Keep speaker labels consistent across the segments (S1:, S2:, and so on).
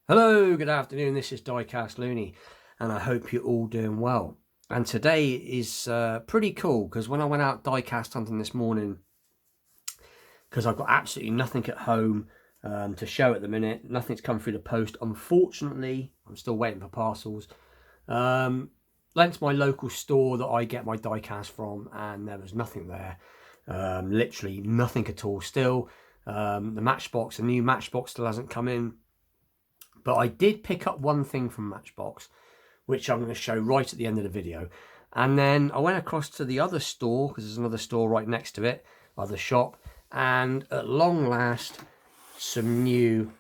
S1: Hello, good afternoon. This is Diecast Looney, and I hope you're all doing well. And today is pretty cool because when I went out diecast hunting this morning, because I've got absolutely nothing at home to show at the minute, nothing's come through the post. Unfortunately, I'm still waiting for parcels. Went to my local store that I get my diecast from, and there was nothing there. Literally nothing at all. Still, the Matchbox, a new Matchbox still hasn't come in. But I did pick up one thing from Matchbox, which I'm going to show right at the end of the video. And then I went across to the other store, because there's another store right next to it, other shop. And at long last, some new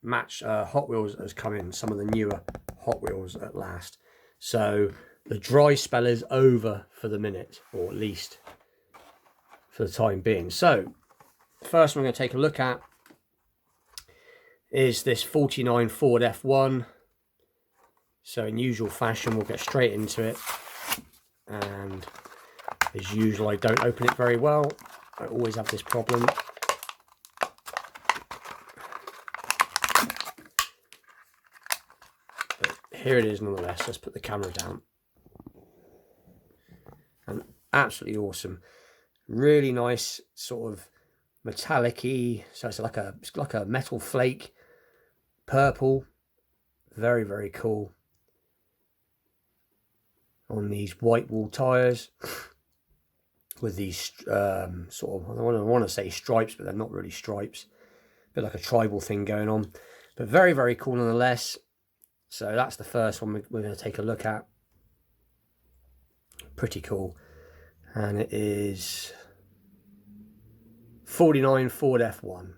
S1: Hot Wheels has come in. Some of the newer Hot Wheels at last. So the dry spell is over for the minute, or at least for the time being. So first one I'm going to take a look at is this 49 Ford F1. So in usual fashion, we'll get straight into it. And as usual, I don't open it very well. I always have this problem. But here it is nonetheless. Let's put the camera down. And absolutely awesome. Really nice sort of metallic-y. So it's like a metal flake. Purple, very, very cool. On these white wall tyres with these sort of, I don't want to say stripes, but they're not really stripes. A bit like a tribal thing going on, but very, very cool nonetheless. So that's the first one we're going to take a look at. Pretty cool. And it is 49 Ford F1.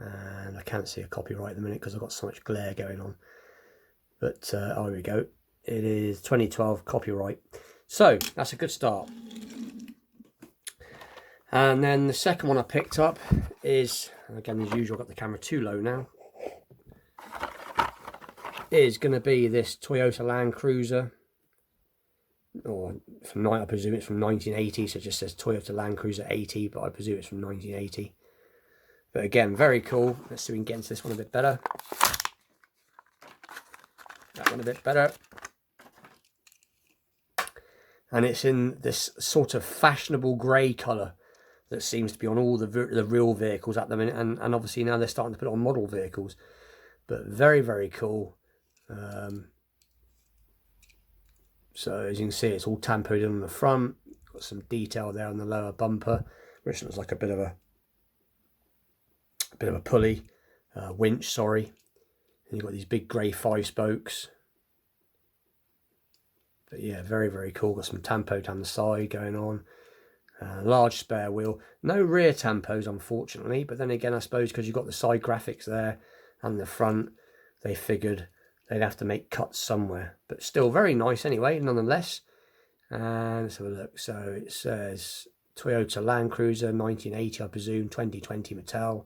S1: And I can't see a copyright at the minute because I've got so much glare going on. But oh, here we go. It is 2012 copyright. So that's a good start. And then the second one I picked up is, again as usual, I've got the camera too low now, is going to be this Toyota Land Cruiser. Or I presume it's from 1980, so it just says Toyota Land Cruiser 80, but I presume it's from 1980. But again, very cool. Let's see if we can get into this one a bit better. That one a bit better. And it's in this sort of fashionable grey colour that seems to be on all the real vehicles at the minute. And obviously now they're starting to put it on model vehicles. But very, very cool. So as you can see, it's all tampoed in on the front. Got some detail there on the lower bumper, which looks like a bit of a pulley, winch, sorry. And you've got these big grey 5-spokes. But yeah, very, very cool. Got some tampo down the side going on. Large spare wheel. No rear tampos, unfortunately. But then again, I suppose because you've got the side graphics there and the front, they figured they'd have to make cuts somewhere. But still very nice anyway, nonetheless. And let's have a look. So it says Toyota Land Cruiser 1980, I presume, 2020 Mattel.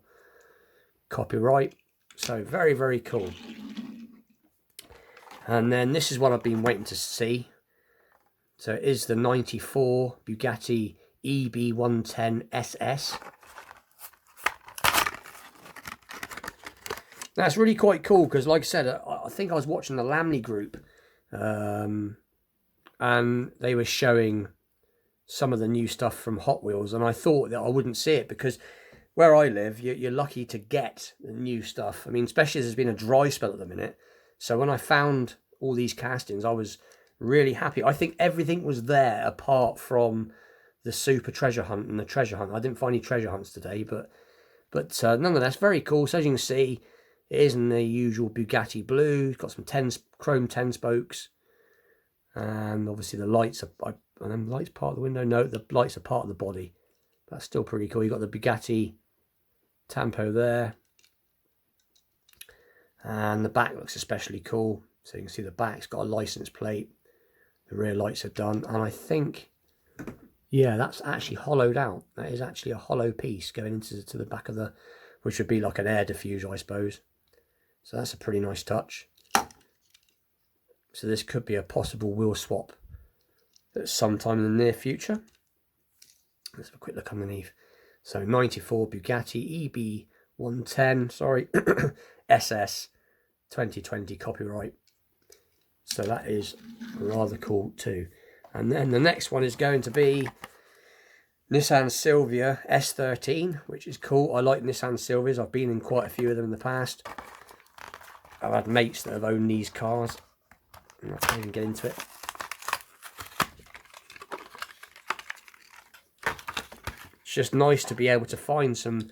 S1: Copyright. So very, very cool. And then this is what I've been waiting to see. So it is the 94 Bugatti EB110S. That's really quite cool because, like I said, I think I was watching the Lamley group, and they were showing some of the new stuff from Hot Wheels, and I thought that I wouldn't see it because where I live, you're lucky to get the new stuff. I mean, especially as there's been a dry spell at the minute. So when I found all these castings, I was really happy. I think everything was there apart from the Super Treasure Hunt and the Treasure Hunt. I didn't find any treasure hunts today, but nonetheless, very cool. So as you can see, it is in the usual Bugatti blue. It's got some chrome 10 spokes. And obviously the lights are them lights part of the window? No, the lights are part of the body. That's still pretty cool. You've got the Bugatti tampo there. And the back looks especially cool. So you can see the back's got a license plate. The rear lights are done. And I think, yeah, that's actually hollowed out. That is actually a hollow piece going into the back of the, which would be like an air diffuser, I suppose. So that's a pretty nice touch. So this could be a possible wheel swap at some time in the near future. Let's have a quick look underneath. So 94 Bugatti EB110, sorry, SS 2020 copyright. So that is rather cool too. And then the next one is going to be Nissan Silvia S13, which is cool. I like Nissan Silvias. I've been in quite a few of them in the past. I've had mates that have owned these cars. I'm not going to get into it. It's just nice to be able to find some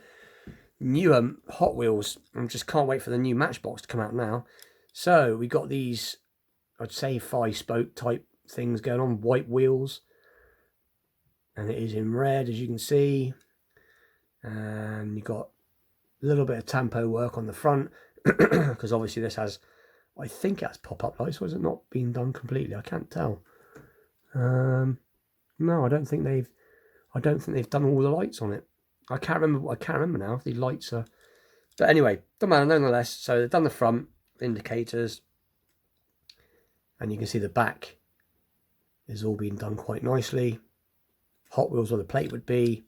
S1: newer Hot Wheels. I just can't wait for the new Matchbox to come out now. So we got these, I'd say 5-spoke type things going on, white wheels. And it is in red, as you can see. And you got a little bit of tampo work on the front. Because obviously this has, I think it has pop-up lights. Or has it not been done completely? I can't tell. No, I don't think they've done all the lights on it. I can't remember now if the lights are. But anyway, doesn't matter nonetheless. So they've done the front indicators, and you can see the back is all being done quite nicely. Hot Wheels where the plate would be,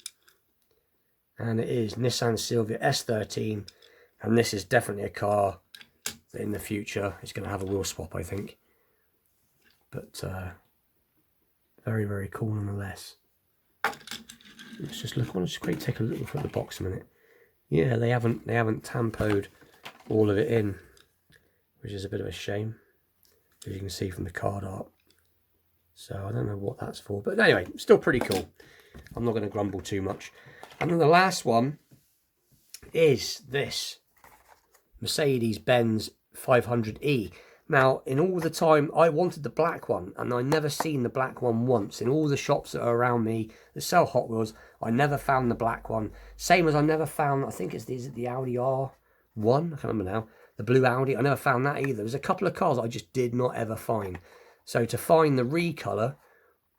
S1: and it is Nissan Silvia S13, and this is definitely a car that in the future is going to have a wheel swap, I think. But very, very cool nonetheless. Let's just look. I want to just quickly take a look at the box a minute. Yeah, they haven't tampoed all of it in, which is a bit of a shame, as you can see from the card art. So I don't know what that's for, but anyway, still pretty cool. I'm not going to grumble too much. And then the last one is this Mercedes-Benz 500e. Now, in all the time, I wanted the black one, and I never seen the black one once. In all the shops that are around me that sell Hot Wheels, I never found the black one. Same as I never found, I think it's the Audi R1, I can't remember now, the blue Audi. I never found that either. There's a couple of cars I just did not ever find. So to find the recolor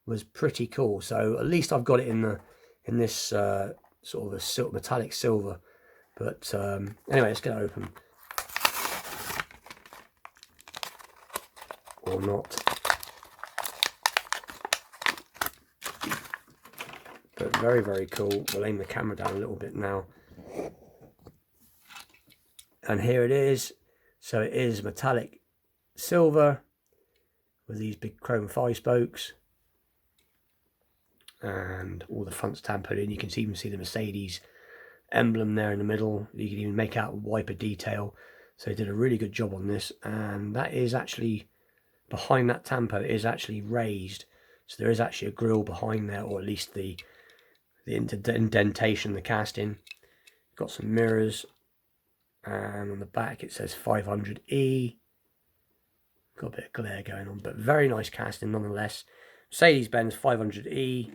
S1: was pretty cool. So at least I've got it in this sort of a metallic silver. But anyway, let's get it open. Or not. But very, very cool. We'll aim the camera down a little bit now. And here it is. So it is metallic silver with these big chrome 5-spokes. And all the front's tampered in. You can even see the Mercedes emblem there in the middle. You can even make out wiper detail. So they did a really good job on this. And that is actually, behind that tampo is actually raised. So there is actually a grille behind there, or at least the indentation, the casting. Got some mirrors. And on the back it says 500e. Got a bit of glare going on, but very nice casting nonetheless. Mercedes-Benz 500e,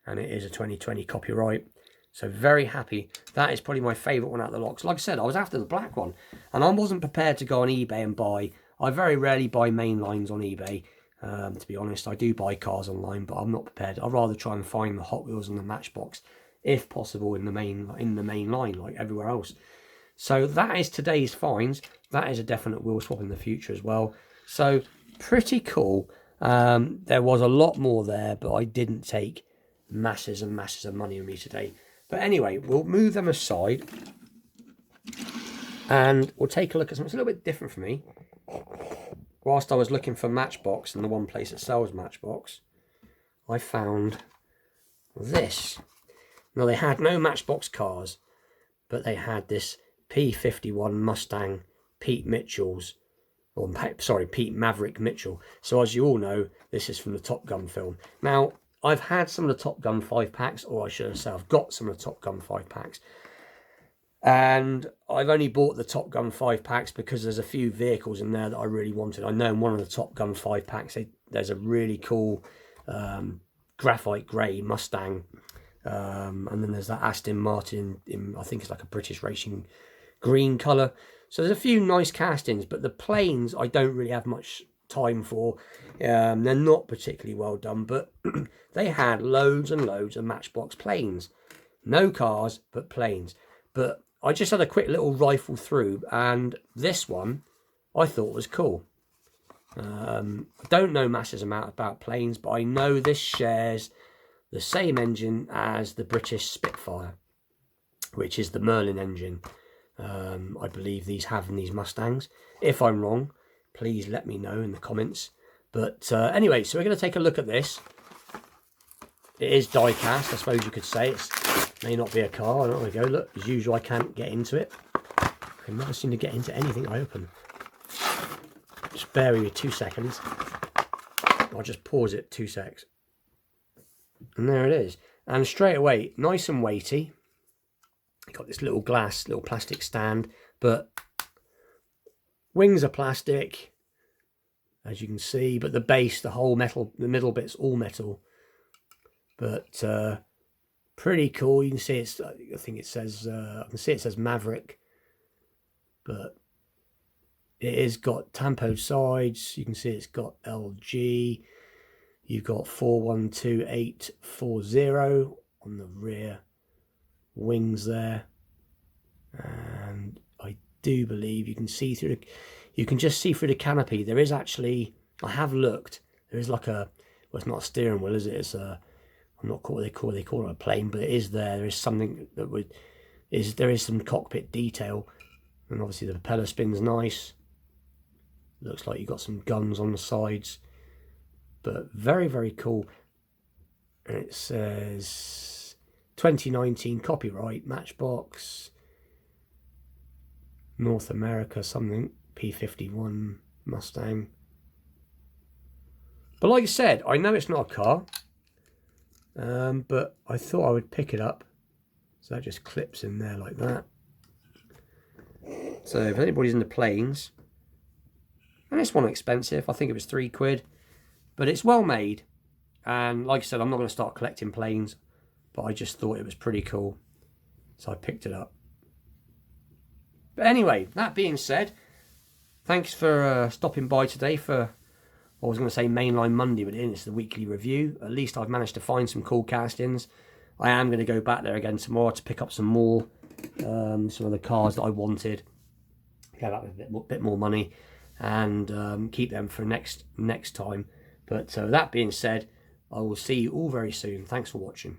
S1: and it is a 2020 copyright. So very happy. That is probably my favourite one out of the lot. Like I said, I was after the black one, and I wasn't prepared to go on eBay and buy. I very rarely buy main lines on eBay. To be honest, I do buy cars online, but I'm not prepared. I'd rather try and find the Hot Wheels and the Matchbox, if possible, in the main line, like everywhere else. So that is today's finds. That is a definite wheel swap in the future as well. So pretty cool. There was a lot more there, but I didn't take masses and masses of money with me today. But anyway, we'll move them aside and we'll take a look at something that's a little bit different for me. Whilst I was looking for Matchbox in the one place that sells Matchbox, I found this. Now, they had no Matchbox cars, but they had this P51 Mustang Pete Mitchell's, or sorry, Pete Maverick Mitchell. So as you all know, this is from the Top Gun film. Now, I've had some of the Top Gun 5-packs, or I should say I've got some of the Top Gun 5-packs. And I've only bought the Top Gun 5-packs because there's a few vehicles in there that I really wanted. I know in one of the Top Gun 5-packs, there's a really cool graphite grey Mustang. And then there's that Aston Martin in, I think it's like a British racing green colour. So there's a few nice castings, but the planes I don't really have much time for. They're not particularly well done, but they had loads and loads of Matchbox planes. No cars, but planes. But I just had a quick little rifle through, and this one I thought was cool. I don't know masses amount about planes, but I know this shares the same engine as the British Spitfire. which is the Merlin engine. I believe these have in these Mustangs. If I'm wrong, please let me know in the comments. But anyway, so we're going to take a look at this. It is die-cast, I suppose you could say. It may not be a car. There we go. Look, as usual, I can't get into it. I can never seem to get into anything I open. Just bear with me 2 seconds. I'll just pause it 2 secs. And there it is. And straight away, nice and weighty. Got this little glass, little plastic stand, but wings are plastic, as you can see, but the base, the whole metal, the middle bit's all metal. But pretty cool. You can see it's, I think it says, I can see it says Maverick, but it has got tampoed sides. You can see it's got LG. You've got 412840 on the rear wings there, and I do believe you can see through the, you can just see through the canopy. There is actually, I have looked, there is like a, well, it's not a steering wheel, is it? It's a, I'm not sure what they call it a plane, but it is there. There is something that would, there is some cockpit detail, and obviously the propeller spin's nice. Looks like you've got some guns on the sides, but very, very cool. And it says 2019 copyright, Matchbox, North America, something, P51 Mustang. But like I said, I know it's not a car, but I thought I would pick it up. So that just clips in there like that. So if anybody's into planes, and this one expensive, I think it was £3, but it's well made. And like I said, I'm not going to start collecting planes, but I just thought it was pretty cool, so I picked it up. But anyway, that being said, thanks for stopping by today for, I was going to say Mainline Monday, but it's the weekly review. At least I've managed to find some cool castings. I am going to go back there again tomorrow to pick up some more, some of the cars that I wanted, get out with a bit more money, and keep them for next time. But that being said, I will see you all very soon. Thanks for watching.